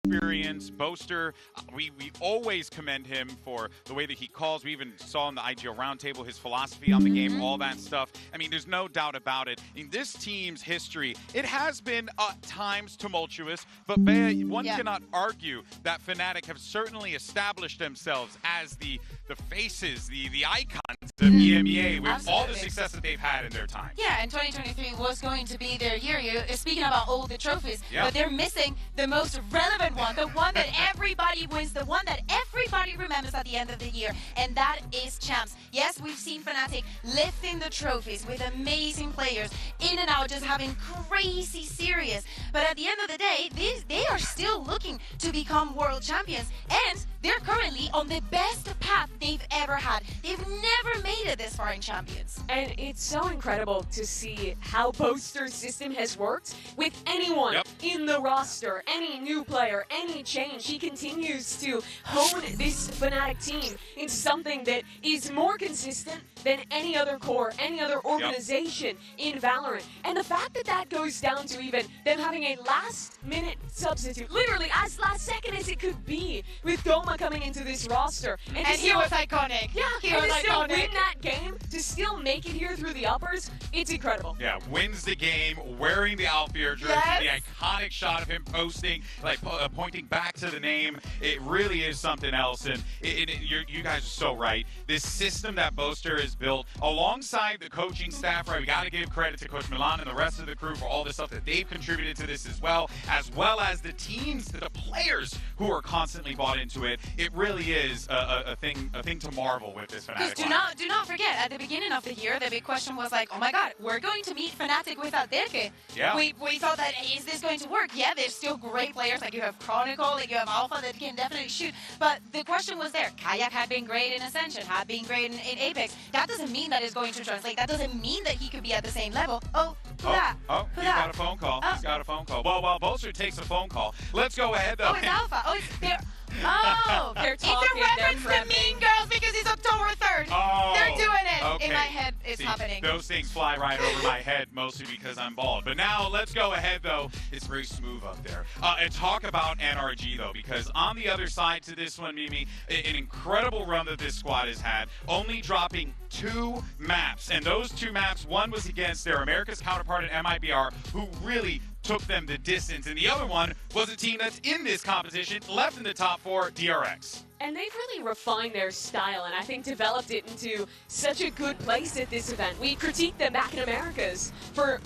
experience. Boaster, we always commend him for the way that he calls. We even saw in the IGL roundtable his philosophy on the game, all that stuff. I mean, there's no doubt about it. In this team's history, it has been at times tumultuous, but one cannot argue that FNATIC have certainly established themselves as the faces, the icons of EMEA with all the success that they've had in their time. Yeah, and 2023 was going to be their year. Speaking about all the trophies, but they're missing the most relevant one, the one that everybody wins, the one that everybody remembers at the end of the year, and that is champs. Yes, we've seen FNATIC lifting the trophies with amazing players, in and out, just having crazy series. But at the end of the day, they are still looking to become world champions, and they're currently on the best path they've ever had. They've never made it this far in champions. And it's so incredible to see how Boaster's system has worked with anyone in the roster, any new player, any change. He continues to hone this FNATIC team into something that is more consistent than any other core, any other organization in Valorant. And the fact that that goes down to even them having a last-minute substitute, literally as last second as it could be, with Goma coming into this roster. And he was iconic. Yeah, he was iconic. Still win that game, to still make it here through the uppers, it's incredible. Yeah, wins the game, wearing the Alfier jersey, the iconic shot of him posting, like pointing back to the name. It really is something else, and you guys are so right. This system that Boaster has built, alongside the coaching staff, right? We got to give credit to Coach Milan and the rest of the crew for all the stuff that they've contributed to this as well as the teams, the players who are constantly bought into it. It really is a thing to marvel with this FNATIC. Because do not forget, at the beginning of the year, the big question was like, oh my god, we're going to meet FNATIC without Derke. Yeah. We thought that, is this going to work? Yeah, there's still great players, like you have Chronicle, like you have Alpha that can definitely shoot, but the question was there. Kayak had been great in Ascension, had been great in Apex. That doesn't mean that it's going to translate. That doesn't mean that he could be at the same level. He's got a phone call. He's got a phone call. Well, while Boaster takes a phone call, let's go ahead though. Oh, it's Alpha. Oh, it's there. They're talking, it's a reference to Mean Girls because it's October 3rd. Oh, they're doing it. Okay. In my head, it's happening. Those things fly right over my head, mostly because I'm bald. But now, let's go ahead, though. It's very smooth up there. And talk about NRG, though, because on the other side to this one, Mimi, an incredible run that this squad has had, only dropping 2 maps. And those 2 maps, one was against their America's counterpart at MIBR, who really took them the distance, and the other one was a team that's in this competition, left in the top 4, DRX. And they've really refined their style and I think developed it into such a good place at this event. We critiqued them back in Americas for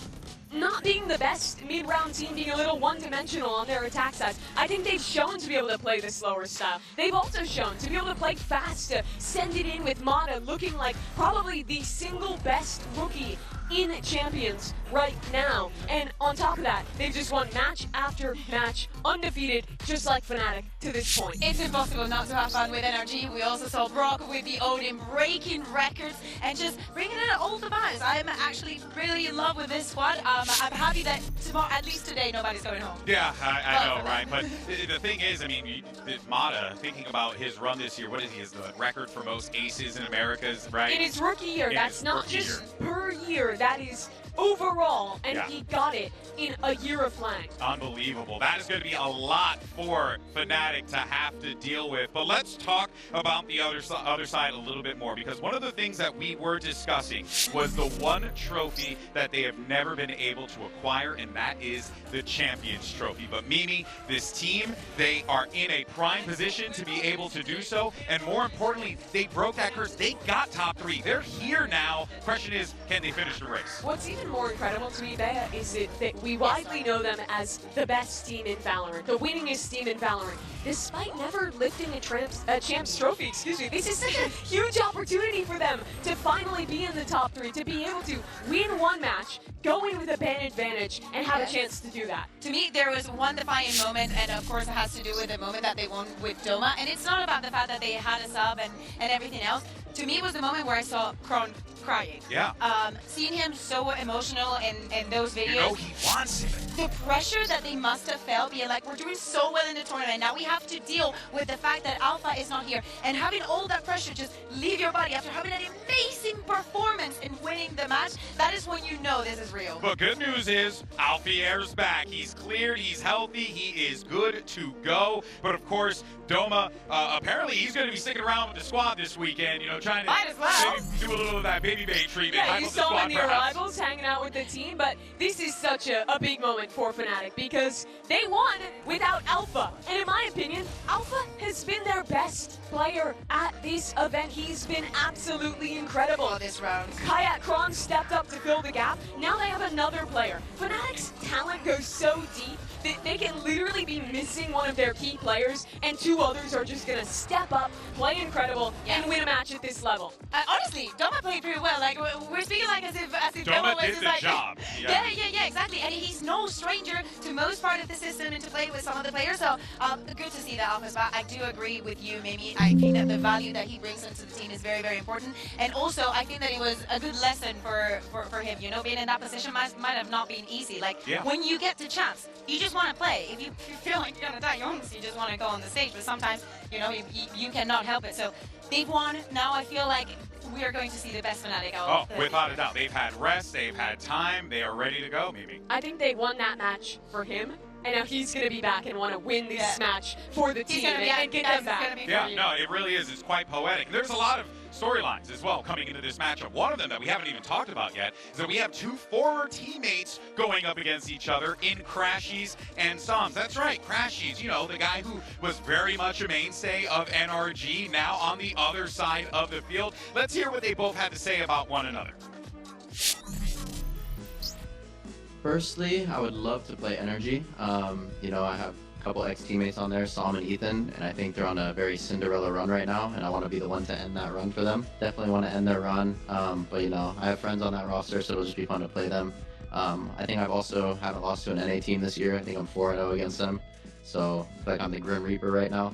not being the best mid-round team, being a little one-dimensional on their attack side. I think they've shown to be able to play the slower style. They've also shown to be able to play fast, to send it in with Mata looking like probably the single best rookie in Champions right now. And on top of that, they've just won match after match, undefeated, just like FNATIC to this point. It's impossible not to have fun with NRG. We also saw Brock with the Odin breaking records and just bringing in all the vibes. I'm actually really in love with this squad. I'm happy that tomorrow, at least today, nobody's going home. Yeah, I know, right? But the thing is, I mean, Mata, thinking about his run this year, what is he? Is the record for most aces in Americas, right? In his rookie year, that's not just per year. That is overall, and he got it in a year of flying. Unbelievable. That is going to be a lot for FNATIC to have to deal with. But let's talk about the other side a little bit more, because one of the things that we were discussing was the one trophy that they have never been able to acquire, and that is the Champions Trophy. But Mimi, this team, they are in a prime position to be able to do so, and more importantly, they broke that curse. They got top 3. They're here now. Question is, can they finish the race? What's even more incredible to me, Bea, is that we widely know them as the best team in Valorant, the winningest team in Valorant, despite never lifting a Champs Trophy, excuse me. This is such a huge opportunity for them to finally be in the top 3, to be able to win one match, go in with a ban advantage, and have a chance to do that. To me, there was one defining moment, and of course it has to do with the moment that they won with Doma, and it's not about the fact that they had a sub and everything else. To me, it was the moment where I saw Kron crying. Yeah. Seeing him so emotional in those videos. You know he wants it. The pressure that they must have felt, being like, we're doing so well in the tournament, now we have to deal with the fact that Alpha is not here, and having all that pressure just leave your body after having an amazing amazing performance in winning the match, that is when you know this is real. But good news is, Alfier's back. He's cleared, he's healthy, he is good to go. But of course, Doma, apparently he's going to be sticking around with the squad this weekend, you know, trying to Might as well. maybe do a little of that baby bay treatment. Yeah, hype you up saw squad in the perhaps. arrivals hanging out with the team, but this is such a big moment for Fnatic because they won without Alpha. And in my opinion, Alpha has been their best player at this event. He's been absolutely incredible. For this round. Kayak Kron stepped up to fill the gap. Now they have another player. Fnatic's talent goes so deep that they can literally be missing one of their key players, and two others are just gonna step up, play incredible, and win a match at this level. Honestly, Doma played pretty well. Like we're speaking like as if Doma was did just the like job. Yeah, exactly. And he's no stranger to most part of the system and to play with some of the players. So good to see that Alpha's back. I do agree with you, Mimi. I think that the value that he brings into the team is very, very important. And also, I think that it was a good lesson for him. You know, being in that position might have not been easy. Like when you get the chance, you just want to play. If you feel like you're gonna die, you honestly just want to go on the stage. But sometimes, you know, you cannot help it. So they've won. Now I feel like we are going to see the best Fnatic out. Oh, without a doubt. They've had rest, they've had time, they are ready to go, Mimi. I think they won that match for him, and now he's going to be back and want to win this match for the team and get them back. Yeah, no, it really is. It's quite poetic. There's a lot of storylines as well coming into this matchup. One of them that we haven't even talked about yet is that we have two former teammates going up against each other in Crashies and Psalms. That's right, Crashies, you know, the guy who was very much a mainstay of NRG, now on the other side of the field. Let's hear what they both had to say about one another. Firstly, I would love to play NRG. You know, I have a couple ex-teammates on there, Sam and Ethan, and I think they're on a very Cinderella run right now, and I want to be the one to end that run for them. Definitely want to end their run, but you know, I have friends on that roster, so it'll just be fun to play them. I think I've also haven't lost to an NA team this year. I think I'm 4-0 against them, so I feel like I'm the Grim Reaper right now.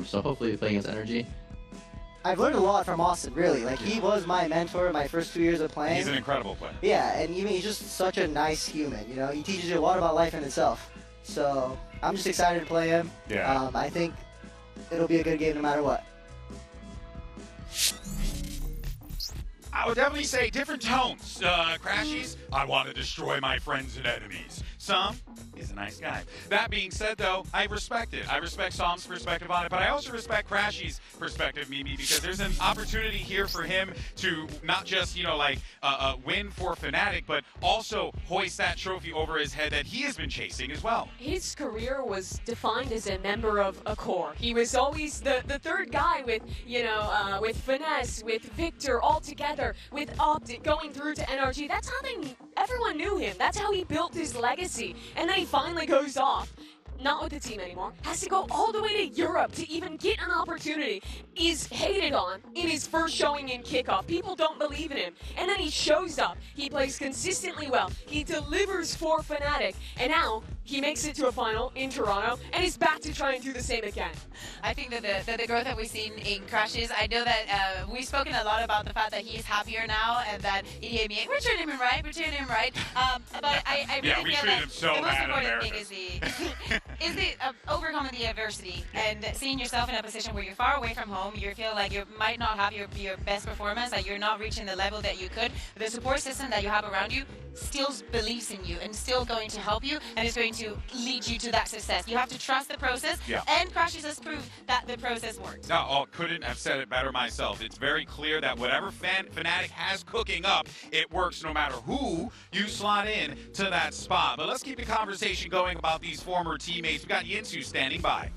So hopefully we play against NRG. I've learned a lot from Austin, really. Like, he was my mentor my first 2 years of playing. He's an incredible player. Yeah, and even he's just such a nice human, you know? He teaches you a lot about life in itself. So, I'm just excited to play him. Yeah. I think it'll be a good game no matter what. I would definitely say different tones. Crashies, I want to destroy my friends and enemies. Some is a nice guy. That being said, though, I respect it. I respect Sam's perspective on it, but I also respect Crashy's perspective, Mimi, because there's an opportunity here for him to not just, you know, like, win for Fnatic, but also hoist that trophy over his head that he has been chasing as well. His career was defined as a member of a core. He was always the third guy with, you know, with Finesse, with Victor, all together, with Optic, going through to NRG. That's how everyone knew him. That's how he built his legacy. And then he finally goes off, not with the team anymore, has to go all the way to Europe to even get an opportunity, is hated on in his first showing in kickoff. People don't believe in him. And then he shows up, he plays consistently well, he delivers for Fnatic, and now he makes it to a final in Toronto, and he's back to try and do the same again. I think that the growth that we've seen in Crashes, I know that we've spoken a lot about the fact that he's happier now and that we're treating him right, but I really Yeah, we feel treated that him so the most bad in important thing America. is the overcoming the adversity and seeing yourself in a position where you're far away from home, you feel like you might not have your best performance, that you're not reaching the level that you could. The support system that you have around you still believes in you and still going to help you and is going to lead you to that success. You have to trust the process, and Crashes has proved that the process works. No, couldn't have said it better myself. It's very clear that whatever Fnatic has cooking up, it works no matter who you slot in to that spot. But let's keep the conversation going about these former teammates. We got Yinsu standing by.